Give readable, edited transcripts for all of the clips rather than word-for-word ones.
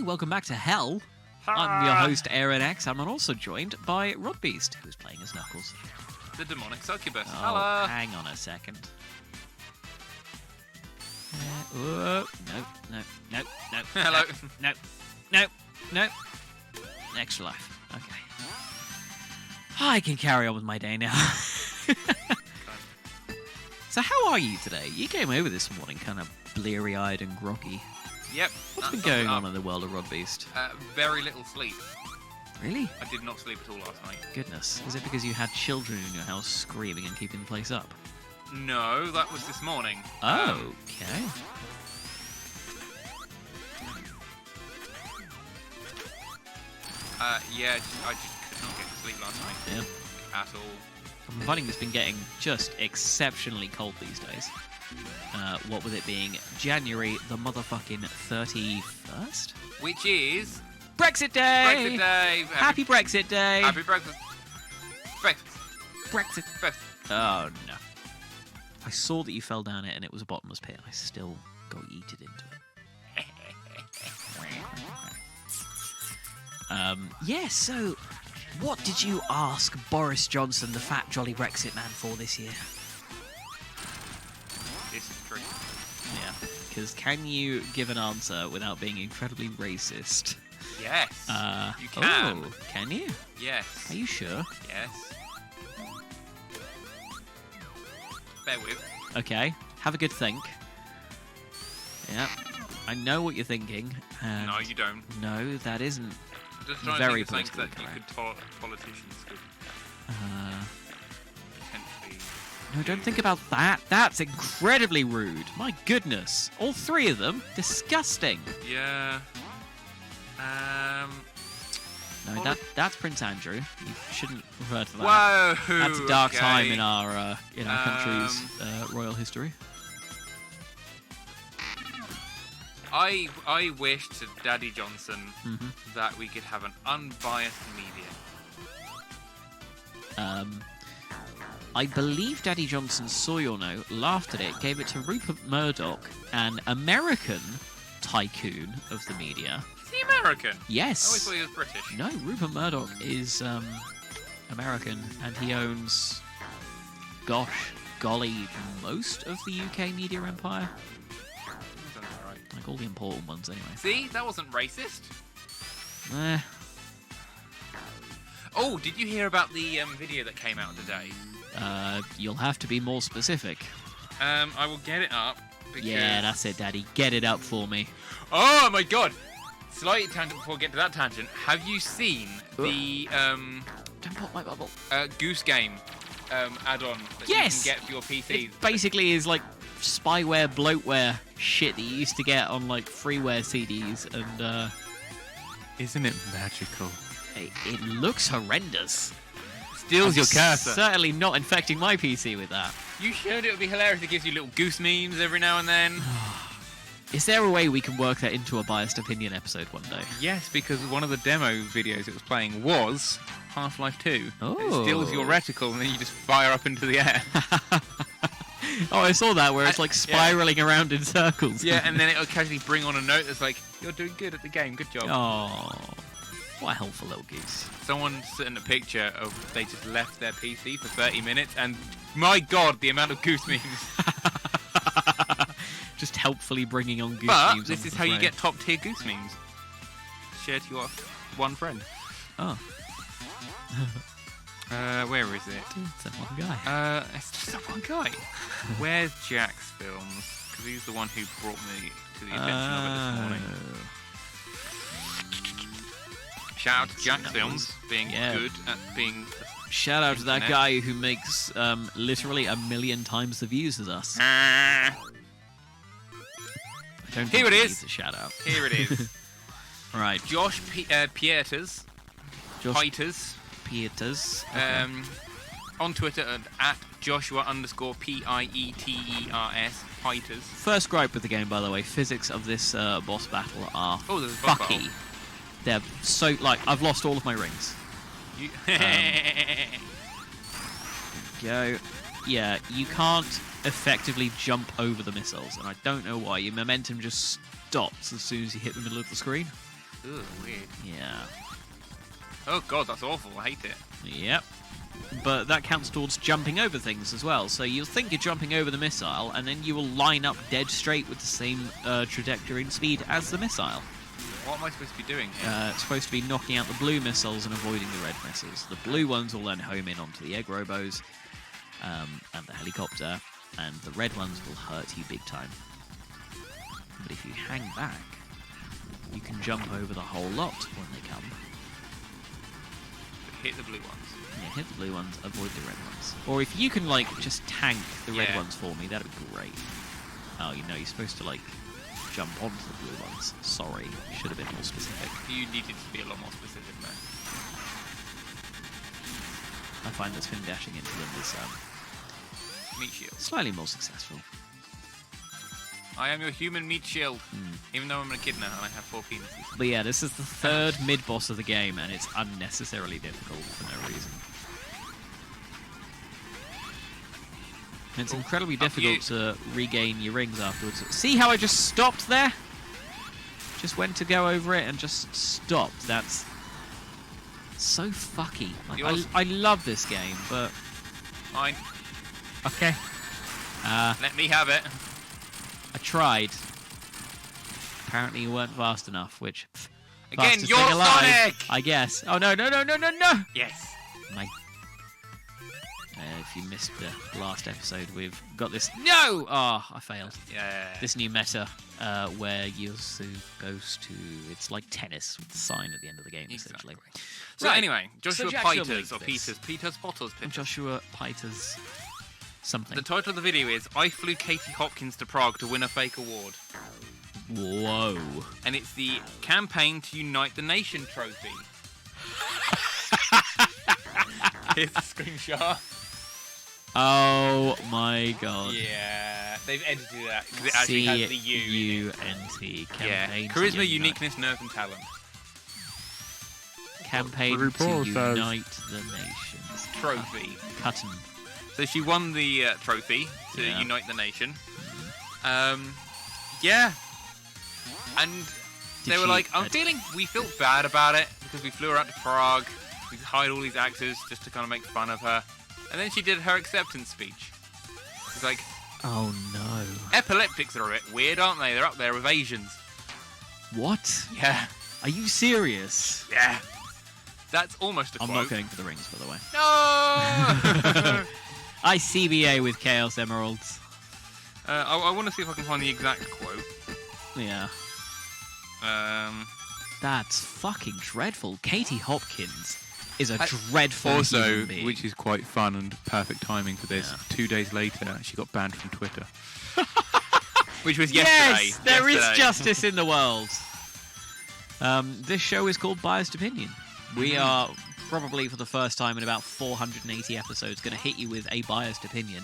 welcome back to Hell. I'm your host, Aaron X. I'm also joined by Rod Beast, who's playing as Knuckles. The demonic succubus. Oh, Hello. hang on a second. No. Hello. No. Extra life. Okay. I can carry on with my day now. So how are you today? You came over this morning kind of bleary-eyed and groggy. Yep. What's been going on in the world of Rod Beast? Very little sleep. Really? I did not sleep at all last night. Goodness. Is it because you had children in your house screaming and keeping the place up? No, that was this morning. Okay. Yeah, I just could not get to sleep last night. Yeah. At all. I'm finding it's been getting just exceptionally cold these days. What with it being January the motherfucking 31st? Which is... Brexit Day! Brexit Day! Happy Brexit Day! Happy Brexit. Brexit. Brexit. Oh, no. I saw that you fell down it and it was a bottomless pit. I still got yeeted into it. Yeah, so what did you ask Boris Johnson, the fat jolly Brexit man, for this year? This is true. Yeah, because can you give an answer without being incredibly racist? Yes. You can. Oh, can you? Yes. Are you sure? Yes. Bear with. Okay, have a good think. Yeah, I know what you're thinking. And No, you don't. no, that isn't. Just trying Very to think of things that politically you could politicians could potentially... No, don't think about that. That's incredibly rude. My goodness. All three of them? Disgusting. Yeah. No, that's Prince Andrew. You shouldn't refer to that. Whoa! That's a dark okay. time in our country's royal history. I wish to Daddy Johnson that we could have an unbiased media. I believe Daddy Johnson saw your note, laughed at it, gave it to Rupert Murdoch, an American tycoon of the media. Is he American? Yes. I always thought he was British. No, Rupert Murdoch is American, and he owns, golly, most of the UK media empire. Sounds alright. Like all the important ones, anyway. See, that wasn't racist. Eh. Oh, did you hear about the video that came out today? You'll have to be more specific. I will get it up. Because... Yeah, that's it, Daddy. Get it up for me. Oh my god! Slight tangent before we get to that tangent. Have you seen the Don't pop my bubble. Goose Game add-on that Yes! you can get for your PC? It basically is like spyware, bloatware shit that you used to get on like freeware CDs, and Isn't it magical? it looks horrendous. Steals your cursor. Certainly not infecting my PC with that. You showed it would be hilarious. It gives you little goose memes every now and then. Is there a way we can work that into a biased opinion episode one day? Yes, because one of the demo videos it was playing was Half-Life 2. Oh. It steals your reticle and then you just fire up into the air. Oh, I saw that where it's like spiraling around in circles. Yeah, and then it'll casually bring on a note that's like, "You're doing good at the game. Good job." Oh, what a helpful little goose. Someone sent a picture of they just left their PC for 30 minutes, and my god, the amount of goose memes. Just helpfully bringing on goose But memes. this is how you get top tier goose memes. Share to your one friend. Oh. Where is it? It's that one guy. It's just that one guy. Where's Jack's films? Because he's the one who brought me to the attention of it this morning. Shout out to Jack's films being good at being. Shout out to that guy who makes literally 1 million times the views as us. Ah. I don't Here think it he is. needs a shout out. Here it is. Right. Josh Pieters. Pieters. Pieters. On Twitter at Joshua_Pieters. Pieters. First gripe with the game, by the way, physics of this boss battle are there's a boss fucky. battle. They're so, like, I've lost all of my rings. You Go. Yeah, you can't effectively jump over the missiles, and I don't know why. Your momentum just stops as soon as you hit the middle of the screen. Ugh, weird. Yeah. Oh god, that's awful. I hate it. Yep. But that counts towards jumping over things as well. So you'll think you're jumping over the missile, and then you will line up dead straight with the same trajectory and speed as the missile. What am I supposed to be doing here? It's supposed to be knocking out the blue missiles and avoiding the red missiles. The blue ones will then home in onto the egg robos and the helicopter, and the red ones will hurt you big time. But if you hang back, you can jump over the whole lot when they come. Hit the blue ones. Yeah, hit the blue ones, avoid the red ones. Or if you can, like, just tank the red Yeah. ones for me, that'd be great. Oh, you know, you're supposed to, like, jump onto the blue ones. Sorry, should have been more specific. You needed to be a lot more specific, man. I find that spin dashing into them is Meat shield. slightly more successful. I am your human meat shield. Even though I'm an echidna and I have 4 penises. But yeah, this is the third mid-boss of the game, and it's unnecessarily difficult for no reason. And it's incredibly difficult to regain your rings afterwards. See how I just stopped there? Just went to go over it and just stopped. That's so fucky. Like, I love this game, but... Fine. Okay. Let me have it. I tried. Apparently you weren't fast enough, which... Again, fastest you're thing alive, Sonic! I guess. Oh, no. Yes. Mate. If you missed the last episode, we've got this... No! Oh, I failed. Yeah. This new meta where Yosu goes to... It's like tennis with the sign at the end of the game, essentially. So Right. anyway, Joshua Jack, you'll Peters, or link this. Peters Potters. And Joshua Peters something. The title of the video is I Flew Katie Hopkins to Prague to Win a Fake Award. Whoa. And it's the Campaign to Unite the Nation trophy. Here's the screenshot. Oh my god. Yeah, they've edited that because it actually has the U. C-U-N-T. Yeah, Campaign to charisma, unite. uniqueness, nerve, and talent. Campaign to unite the nations. Trophy. Cutting. So she won the trophy to Yeah. unite the nation. Yeah. And they were like, we feel bad about it because we flew her out to Prague. We hired all these actors just to kind of make fun of her. And then she did her acceptance speech. She's like, Oh no. epileptics are a bit weird, aren't they? They're up there with Asians. What? Yeah. Are you serious? Yeah. That's almost a I'm quote. not going for the rings, by the way. No! I CBA with Chaos Emeralds. I want to see if I can find the exact quote. Yeah. That's fucking dreadful. Katie Hopkins is a dreadful human being. which is quite fun and perfect timing for this, Yeah. 2 days later, she got banned from Twitter. Which was yesterday. Yes, there is Yesterday. justice in the world. This show is called Biased Opinion. We are probably for the first time in about 480 episodes going to hit you with a biased opinion.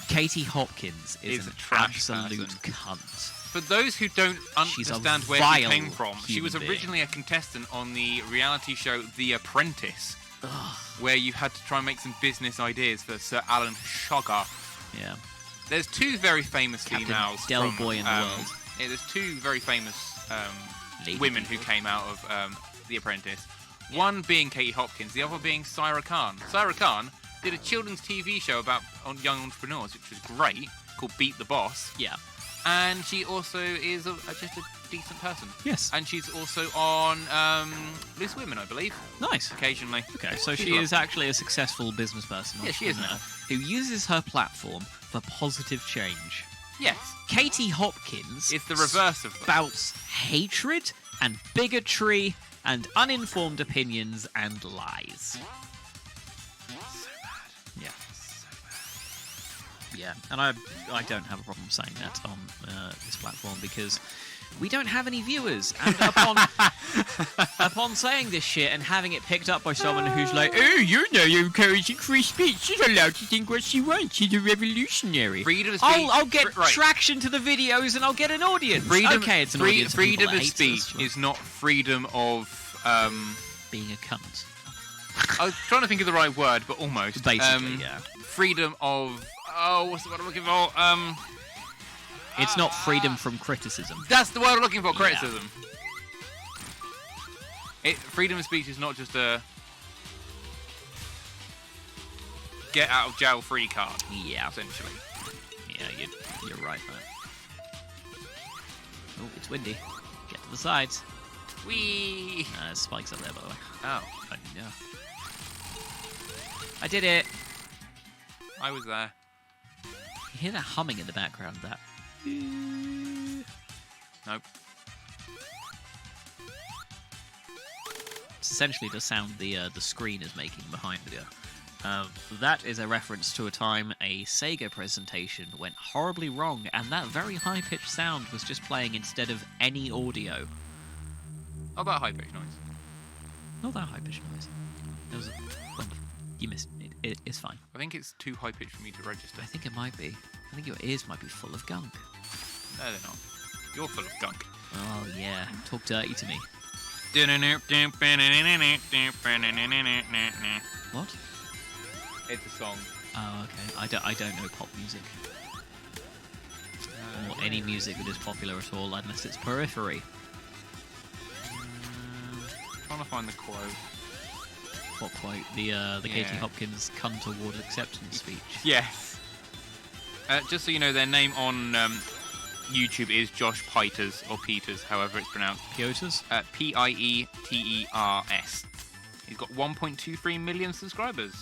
Katie Hopkins is an a trash absolute person. cunt. For those who don't She's a understand where she vile came from, she human was being. originally a contestant on the reality show The Apprentice, where you had to try and make some business ideas for Sir Alan Sugar. Yeah. There's two very famous Captain females Del from, Boy in the world. Yeah, there's two very famous Lady women people. who came out of The Apprentice. One being Katie Hopkins, the other being Syra Khan. Syra Khan did a children's TV show about young entrepreneurs, which was great, called Beat the Boss. Yeah. And she also is just a decent person. Yes. And she's also on Loose Women, I believe, Nice. occasionally. Okay, so She's she is lovely. actually a successful business person. Yeah, she is now. Who uses her platform for positive change. Yes. Katie Hopkins It's the reverse of that. spouts hatred and bigotry and uninformed opinions and lies. Yeah. Yeah, and I don't have a problem saying that on this platform because we don't have any viewers. And upon saying this shit and having it picked up by someone who's like, oh, you're encouraging free speech. She's allowed to think what she wants. She's a revolutionary. Freedom of speech. I'll get Right. traction to the videos and I'll get an audience. Okay, it's an audience. Freedom of speech is not freedom of. being a cunt. I was trying to think of the right word, but almost. Basically, yeah. Freedom of. Oh, what's the word I'm looking for? It's not freedom from criticism. That's the word I'm looking for. Yeah. Criticism. Freedom of speech is not just a get out of jail free card. Yeah. Essentially. Yeah, you're right there. Oh, it's windy. Get to the sides. Whee! There's spikes up there, by the way. Oh. No. I did it! I was there. You hear that humming in the background, that... Nope. It's essentially the sound the screen is making behind you. That is a reference to a time a Sega presentation went horribly wrong, and that very high-pitched sound was just playing instead of any audio. How about high-pitched noise? Not that high-pitched noise. It was well, you missed it. It's fine. I think it's too high-pitched for me to register. I think it might be. I think your ears might be full of gunk. No, they're not. You're full of gunk. Oh, yeah. Talk dirty to me. What? It's a song. Oh, okay. I don't know pop music. Or any music that is popular at all, unless it's periphery. Trying to find the quote. What quote? The Katie Hopkins cunt award acceptance speech. Yes. Just so you know, their name on YouTube is Josh Peters, or Peters, however it's pronounced. Piotrs? Pieters. He's got 1.23 million subscribers.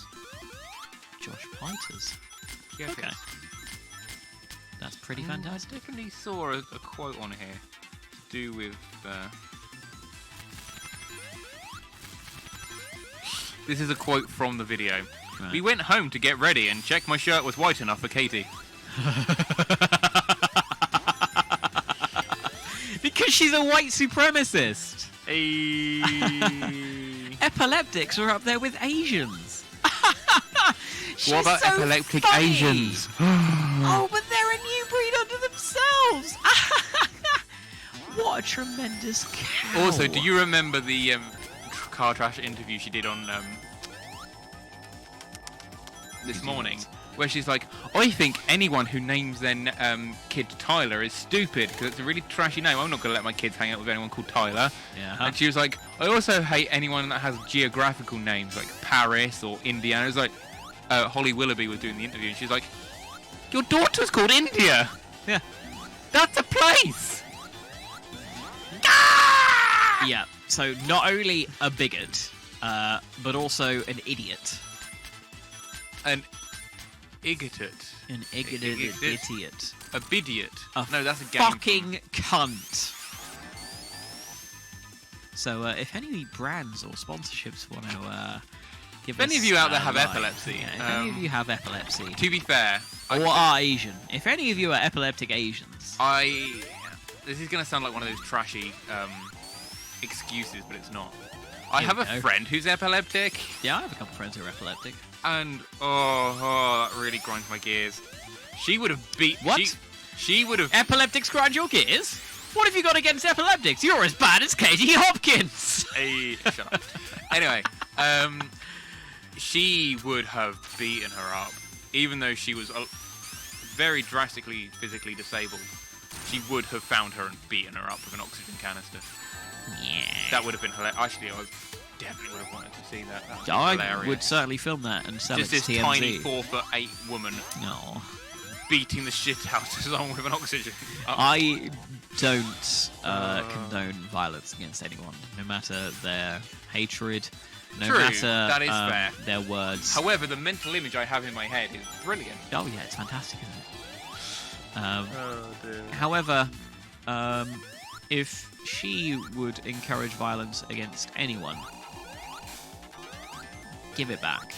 Josh Peters? Yes, okay. yes. That's pretty fantastic. I definitely saw a quote on here to do with... This is a quote from the video. Right. We went home to get ready and checked my shirt was white enough for Katie. Because she's a white supremacist. Epileptics are up there with Asians. What about so epileptic funny. Asians? Oh, but they're a new breed unto themselves. What a tremendous cow. Also, do you remember the car trash interview she did on this morning? Where she's like, I think anyone who names their kid Tyler is stupid because it's a really trashy name. I'm not going to let my kids hang out with anyone called Tyler. Yeah. And she was like, I also hate anyone that has geographical names like Paris or Indiana. It was like, Holly Willoughby was doing the interview and she's like, your daughter's called India. Yeah. That's a place. Yeah. So not only a bigot, but also an idiot. An idiot. An idiot. A bidiot. No, that's a game. Fucking cunt. So if any brands or sponsorships want to give If us, any of you out there have line, epilepsy, yeah, if any of you have epilepsy, to be fair, or are Asian, if any of you are epileptic Asians, this is going to sound like one of those trashy excuses, but it's not. I have a friend who's epileptic. Yeah, I have a couple of friends who are epileptic. And, oh, that really grinds my gears. She would have beat... What? She would have... Epileptics grind your gears? What have you got against epileptics? You're as bad as Katie Hopkins! Hey, shut up. Anyway, she would have beaten her up. Even though she was very drastically physically disabled, she would have found her and beaten her up with an oxygen canister. Yeah. That would have been hilarious. Actually, I definitely would have wanted to see that. That I hilarious. would certainly film that and sell Just it to this TMZ. tiny 4'8" woman No. beating the shit out of someone with an oxygen. I don't condone violence against anyone, no matter their hatred, no True, matter that is fair. their words. However, the mental image I have in my head is brilliant. Oh yeah, it's fantastic, isn't it? Oh dear. However, if she would encourage violence against anyone, give it back.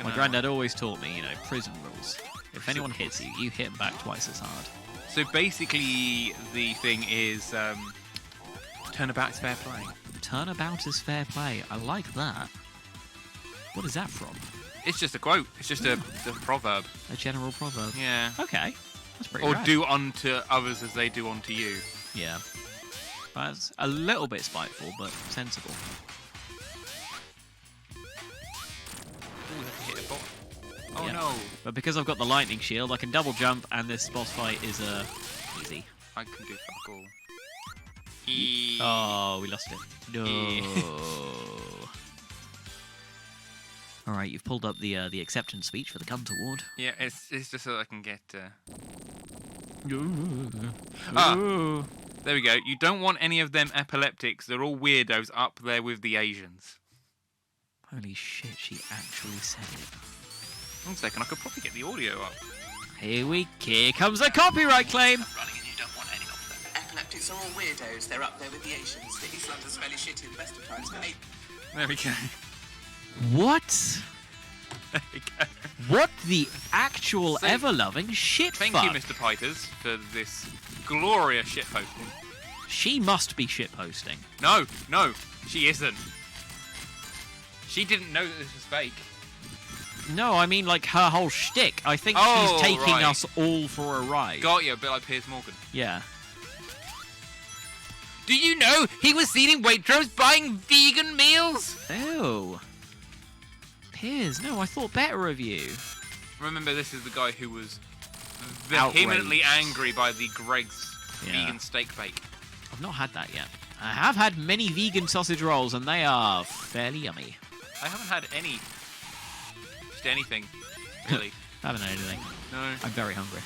My granddad always taught me, prison rules. If anyone hits you, you hit them back twice as hard. So basically, the thing is, turnabout's fair play. Turnabout is fair play. I like that. What is that from? It's just a quote. It's just a proverb. A general proverb. Yeah. Okay. That's pretty Or rad. do unto others as they do unto you. Yeah. That's a little bit spiteful, but sensible. Ooh, have to hit a button. Oh Yeah. no. But because I've got the lightning shield, I can double jump, and this boss fight is easy. I can do fuck all. Oh, we lost it. No. All right, you've pulled up the acceptance speech for the Cunt Award. Yeah, it's just so I can get. There we go. You don't want any of them epileptics. They're all weirdos up there with the Asians. Holy shit, she actually said it. 1 second, I could probably get the audio up. Here comes a copyright claim. Running and you don't want any of them. Epileptics are all weirdos. They're up there with the Asians. The East London's fairly shitty at the best of times, but hey. There we go. What? There we go. What the actual So, ever-loving shit Thank fuck? you, Mr. Piters, for this glorious shitposting. She must be shitposting. No, she isn't. She didn't know that this was fake. No, I mean like her whole shtick. I think Oh, she's taking right. us all for a ride. Got you, a bit like Piers Morgan. Yeah. Do you know he was seen in Waitrose buying vegan meals? Ew. Piers, no, I thought better of you. Remember, this is the guy who was vehemently Outraged. angry by the Greg's Yeah. vegan steak bake. I've not had that yet. I have had many vegan sausage rolls, and they are fairly yummy. I haven't had any. Just anything, really. I haven't had anything. No. I'm very hungry.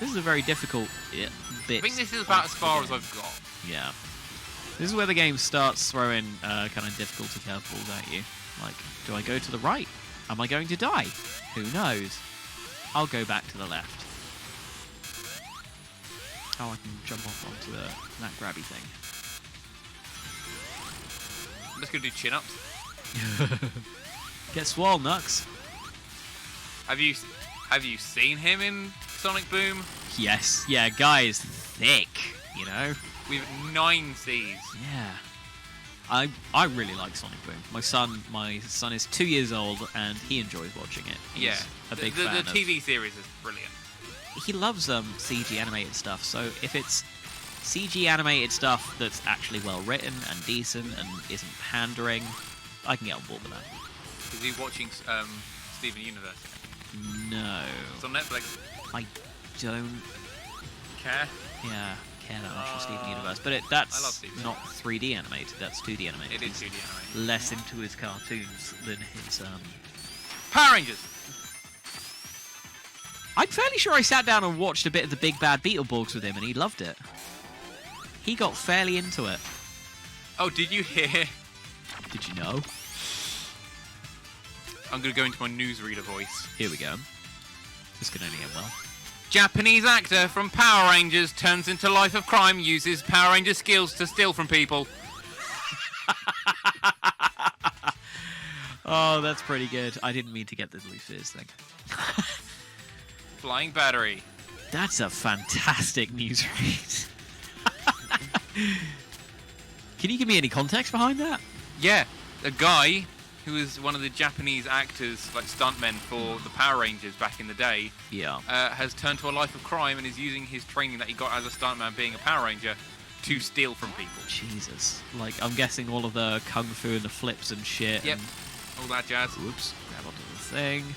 This is a very difficult bit. I think this is about as far as I've got. Yeah. This is where the game starts throwing kind of difficulty curveballs at you. Like, do I go to the right? Am I going to die? Who knows? I'll go back to the left. Oh, I can jump off onto that grabby thing. I'm just going to do chin-ups. Get swole, Nux. Have you seen him in Sonic Boom? Yes. Yeah, guy is thick, you know? With 9 C's. Yeah. I really like Sonic Boom. My son is 2 years old and he enjoys watching it. He's a big fan the of... TV series is brilliant. He loves CG animated stuff, so if it's CG animated stuff that's actually well written and decent and isn't pandering, I can get on board with that. Is he watching Steven Universe? No. It's on Netflix. I don't Care? care that much for Steven Universe, but I love that's Steven not 3D animated, that's 2D animated. It is 2D animated. Less into his cartoons than his Power Rangers! I'm fairly sure I sat down and watched a bit of the Big Bad Beetleborgs with him, and he loved it. He got fairly into it. Oh, did you hear? Did you know? I'm going to go into my newsreader voice. Here we go. This can only end well. Japanese actor from Power Rangers turns into life of crime, uses Power Ranger skills to steal from people. Oh, that's pretty good. I didn't mean to get the Blue Fizz thing. Flying battery. That's a fantastic newsread. Can you give me any context behind that? Yeah, a guy who was one of the Japanese actors, like stuntmen for the Power Rangers back in the day, Yeah. has turned to a life of crime and is using his training that he got as a stuntman being a Power Ranger to steal from people. Jesus. Like, I'm guessing all of the kung fu and the flips and shit. Yep. And... All that jazz. Whoops. Grab onto the thing.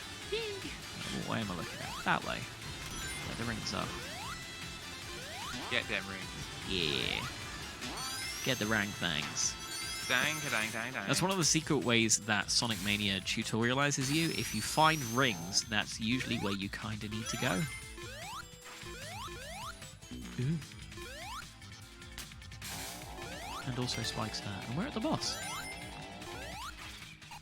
What way am I looking at? That way. Where the rings are. Get them rings. Yeah. Get the rank things. Dang, dang, dang, dang. That's one of the secret ways that Sonic Mania tutorializes you. If you find rings, that's usually where you kind of need to go. Ooh. And also Spike's hat. And we're at the boss.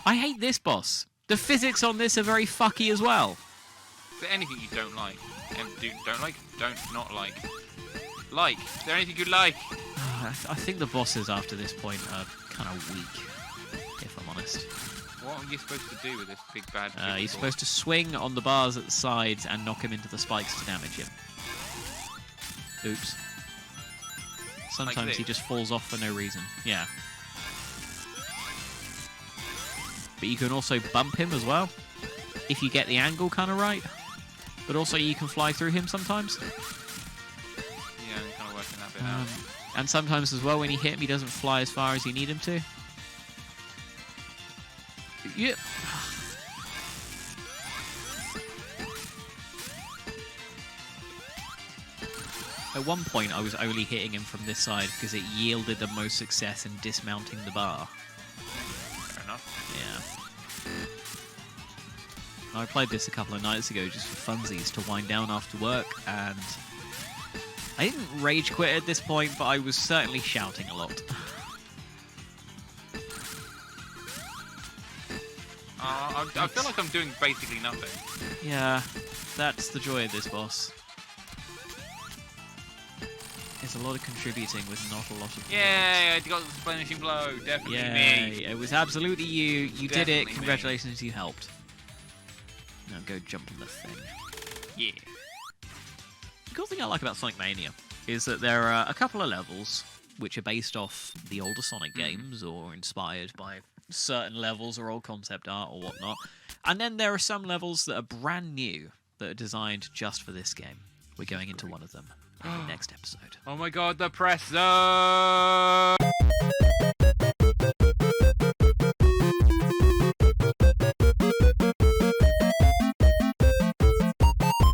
I hate this boss. The physics on this are very fucky as well. Is there anything you don't like? Don't like? Don't not like? Like? Is there anything you like? I think the bosses after this point are kind of weak, if I'm honest. What are you supposed to do with this big bad? You're supposed to swing on the bars at the sides and knock him into the spikes to damage him. Oops. Sometimes Like he just falls off for no reason. Yeah. But you can also bump him as well, if you get the angle kind of right. But also you can fly through him sometimes. Yeah, I'm kind of working that bit out. And sometimes as well, when you hit him, he doesn't fly as far as you need him to. Yeah. At one point, I was only hitting him from this side because it yielded the most success in dismounting the bar. Fair enough. Yeah. I played this a couple of nights ago just for funsies to wind down after work, and I didn't rage quit at this point, but I was certainly shouting a lot. I feel like I'm doing basically nothing. Yeah, that's the joy of this boss. There's a lot of contributing with not a lot of... Yay, I got the finishing blow. Definitely me. It was absolutely you. You did Definitely it. me. Congratulations, you helped. Now go jump on the thing. Yeah. The cool thing I like about Sonic Mania is that there are a couple of levels which are based off the older Sonic games or inspired by certain levels or old concept art or whatnot. And then there are some levels that are brand new that are designed just for this game. We're going into one of them in the next episode. Oh my god, the press zone!